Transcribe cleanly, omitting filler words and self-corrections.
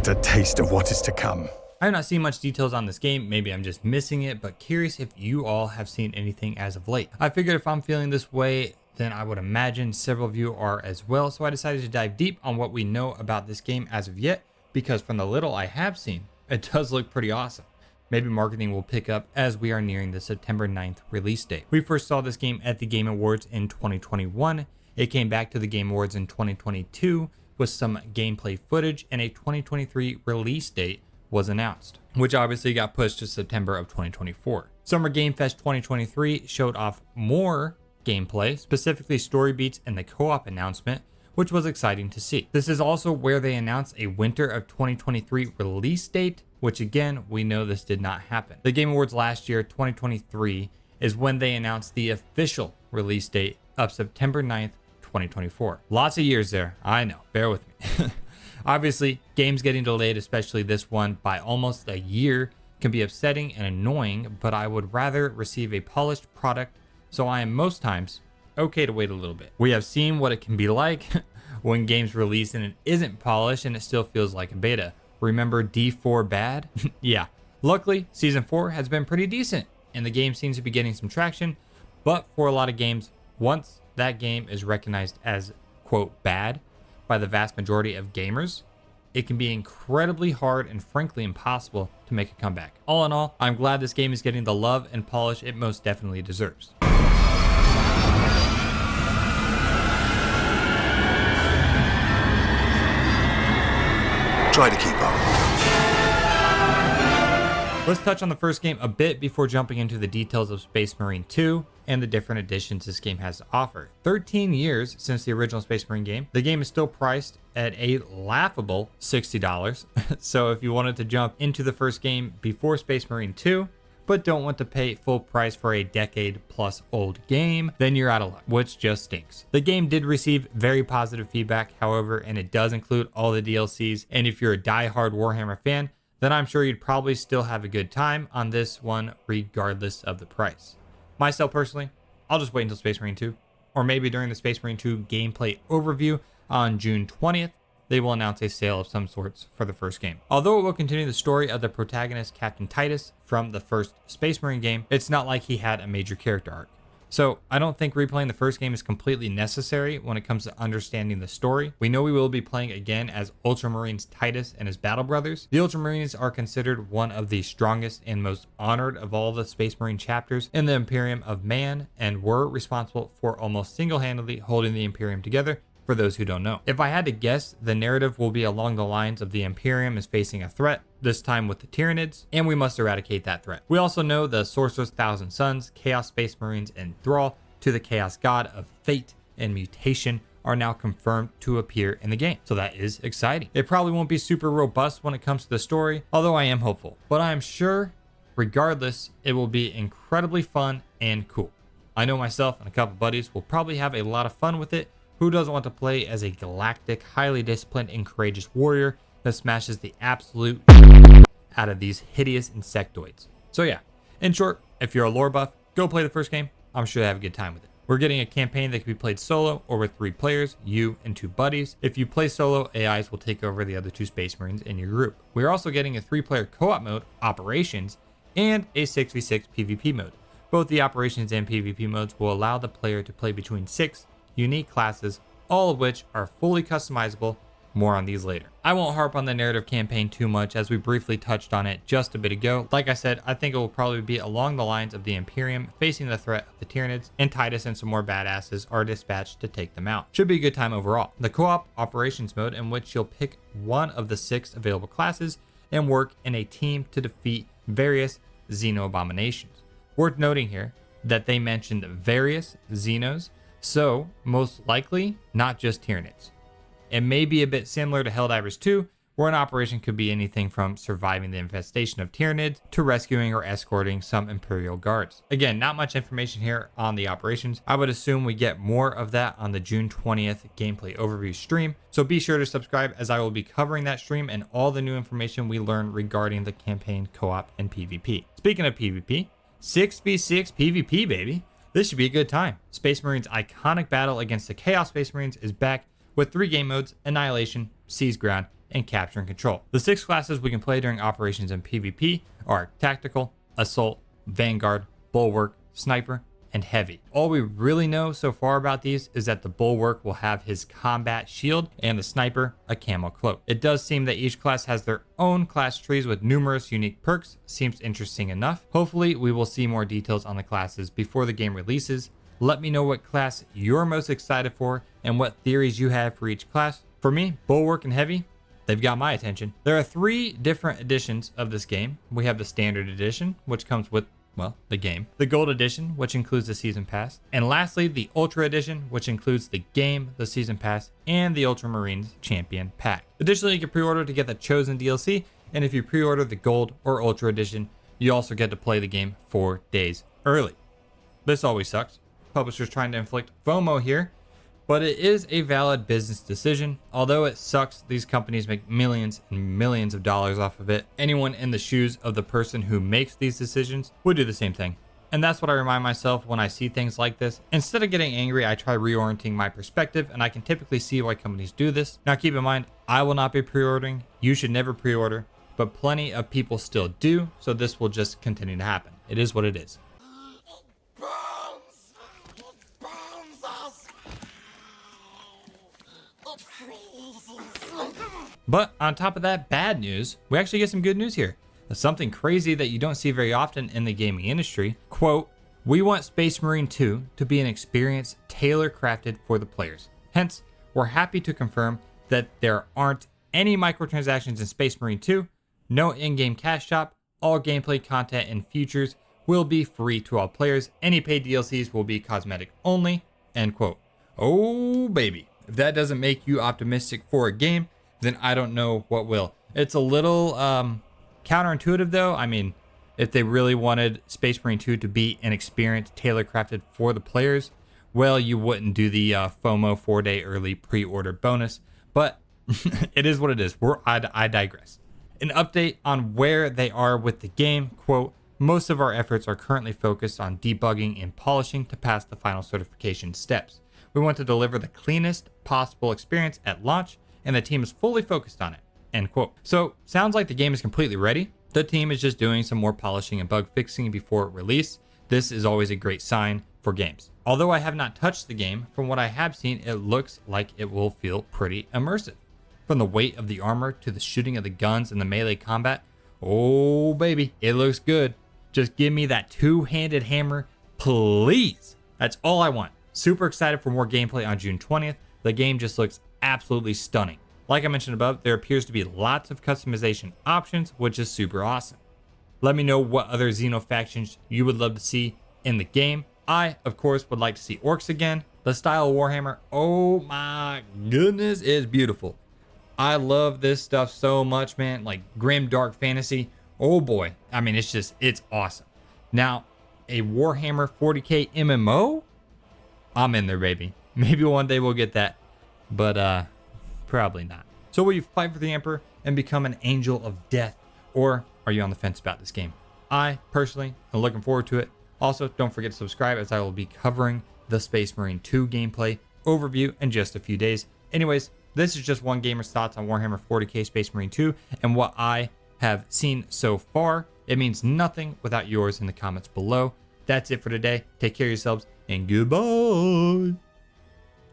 get a taste of what is to come. I have not seen much details on this game, maybe I'm just missing it, but curious if you all have seen anything as of late. I figured if I'm feeling this way, then I would imagine several of you are as well, so I decided to dive deep on what we know about this game as of yet, because from the little I have seen, it does look pretty awesome. Maybe marketing will pick up as we are nearing the September 9th release date. We first saw this game at the Game Awards in 2021. It came back to the Game Awards in 2022 with some gameplay footage, and a 2023 release date was announced, which obviously got pushed to September of 2024. Summer Game Fest 2023 showed off more gameplay, specifically story beats and the co-op announcement, which was exciting to see. This is also where they announced a winter of 2023 release date, which again, we know this did not happen. The Game Awards last year, 2023, is when they announced the official release date of September 9th, 2024. Lots of years there, I know, bear with me. Obviously, games getting delayed, especially this one, by almost a year can be upsetting and annoying, but I would rather receive a polished product, so I am most times okay to wait a little bit. We have seen what it can be like when games release and it isn't polished and it still feels like a beta. Remember D4 bad? Yeah. Luckily, Season 4 has been pretty decent, and the game seems to be getting some traction, but for a lot of games, once that game is recognized as, quote, bad by the vast majority of gamers, it can be incredibly hard and frankly impossible to make a comeback. All in all, I'm glad this game is getting the love and polish it most definitely deserves. Try to keep up. Let's touch on the first game a bit before jumping into the details of Space Marine 2 and the different additions this game has to offer. 13 years since the original Space Marine game, the game is still priced at a laughable $60. So if you wanted to jump into the first game before Space Marine 2, but don't want to pay full price for a decade plus old game, then you're out of luck, which just stinks. The game did receive very positive feedback, however, and it does include all the DLCs. And if you're a die-hard Warhammer fan, then I'm sure you'd probably still have a good time on this one regardless of the price. Myself personally, I'll just wait until Space Marine 2, or maybe during the Space Marine 2 gameplay overview on June 20th, they will announce a sale of some sorts for the first game. Although it will continue the story of the protagonist Captain Titus from the first Space Marine game, it's not like he had a major character arc. So I don't think replaying the first game is completely necessary when it comes to understanding the story. We know we will be playing again as Ultramarines Titus and his battle brothers. The Ultramarines are considered one of the strongest and most honored of all the Space Marine chapters in the Imperium of Man, and were responsible for almost single-handedly holding the Imperium together, for those who don't know. If I had to guess, the narrative will be along the lines of the Imperium is facing a threat, this time with the Tyranids, and we must eradicate that threat. We also know the Sorcerer's Thousand Sons, Chaos Space Marines, and Thrall to the Chaos God of Fate and Mutation are now confirmed to appear in the game. So that is exciting. It probably won't be super robust when it comes to the story, although I am hopeful. But I am sure, regardless, it will be incredibly fun and cool. I know myself and a couple buddies will probably have a lot of fun with it. Who doesn't want to play as a galactic, highly disciplined, and courageous warrior that smashes the absolute out of these hideous insectoids? So yeah, in short, if you're a lore buff, go play the first game. I'm sure you'll have a good time with it. We're getting a campaign that can be played solo or with 3 players, you and 2 buddies. If you play solo, AIs will take over the other 2 Space Marines in your group. We're also getting a 3-player co-op mode, Operations, and a 6v6 PvP mode. Both the Operations and PvP modes will allow the player to play between 6 unique classes, all of which are fully customizable. More on these later. I won't harp on the narrative campaign too much, as we briefly touched on it just a bit ago. Like I said, I think it will probably be along the lines of the Imperium facing the threat of the Tyranids, and Titus and some more badasses are dispatched to take them out. Should be a good time overall. The co-op Operations mode, in which you'll pick one of the 6 available classes and work in a team to defeat various Xeno abominations. Worth noting here that they mentioned various Xenos, so most likely not just Tyranids. It may be a bit similar to Helldivers 2, where an operation could be anything from surviving the infestation of Tyranids to rescuing or escorting some Imperial guards. Again, not much information here on the operations. I would assume we get more of that on the June 20th gameplay overview stream, so be sure to subscribe, as I will be covering that stream and all the new information we learn regarding the campaign, co-op, and PvP. Speaking of PvP, 6v6 PvP, baby. This should be a good time. Space Marines' iconic battle against the Chaos Space Marines is back with 3 game modes: Annihilation, Seize Ground, and capture and control. The 6 classes we can play during operations and PvP are Tactical, Assault, Vanguard, Bulwark, Sniper, and Heavy. All we really know so far about these is that the Bulwark will have his combat shield and the Sniper a camo cloak. It does seem that each class has their own class trees with numerous unique perks. Seems interesting enough. Hopefully we will see more details on the classes before the game releases. Let me know what class you're most excited for and what theories you have for each class. For me, Bulwark and Heavy, they've got my attention. There are 3 different editions of this game. We have the Standard Edition, which comes with, well, the game, the Gold Edition, which includes the Season Pass, and lastly, the Ultra Edition, which includes the game, the Season Pass, and the Ultramarines Champion Pack. Additionally, you can pre-order to get the Chosen DLC, and if you pre-order the Gold or Ultra Edition, you also get to play the game 4 days early. This always sucks. Publishers trying to inflict FOMO here, but it is a valid business decision. Although it sucks, these companies make millions and millions of dollars off of it. Anyone in the shoes of the person who makes these decisions would do the same thing. And that's what I remind myself when I see things like this. Instead of getting angry, I try reorienting my perspective, and I can typically see why companies do this. Now keep in mind, I will not be pre-ordering. You should never pre-order, but plenty of people still do, so this will just continue to happen. It is what it is. But on top of that bad news, we actually get some good news here. Something crazy that you don't see very often in the gaming industry. Quote, "We want Space Marine 2 to be an experience tailor-crafted for the players. Hence, we're happy to confirm that there aren't any microtransactions in Space Marine 2, no in-game cash shop, all gameplay content and features will be free to all players. Any paid DLCs will be cosmetic only." End quote. Oh baby, if that doesn't make you optimistic for a game, then I don't know what will. It's a little counterintuitive though. I mean, if they really wanted Space Marine 2 to be an experience tailor-crafted for the players, well, you wouldn't do the FOMO 4-day early pre-order bonus, but it is what it is. I digress. An update on where they are with the game, quote, "Most of our efforts are currently focused on debugging and polishing to pass the final certification steps. We want to deliver the cleanest possible experience at launch, and the team is fully focused on it." End quote. So sounds like the game is completely ready. The team is just doing some more polishing and bug fixing before release. This is always a great sign for games. Although I have not touched the game, from what I have seen, it looks like it will feel pretty immersive. From the weight of the armor to the shooting of the guns and the melee combat, oh baby, it looks good. Just give me that 2-handed hammer, please. That's all I want. Super excited for more gameplay on June 20th. The game just looks absolutely stunning. Like I mentioned above, there appears to be lots of customization options, which is super awesome. Let me know what other Xeno factions you would love to see in the game. I, of course, would like to see orcs again. The style of Warhammer, oh my goodness, is beautiful. I love this stuff so much, man. Like grim dark fantasy. Oh boy. I mean, it's awesome. Now, a Warhammer 40k MMO? I'm in there, baby. Maybe one day we'll get that, but probably not. So will you fight for the Emperor and become an angel of death, or are you on the fence about this game? I personally am looking forward to it. Also, don't forget to subscribe, as I will be covering the Space Marine 2 gameplay overview in just a few days. Anyways, this is just one gamer's thoughts on Warhammer 40k Space Marine 2 and what I have seen so far. It means nothing without yours in the comments below. That's it for today. Take care of yourselves and goodbye.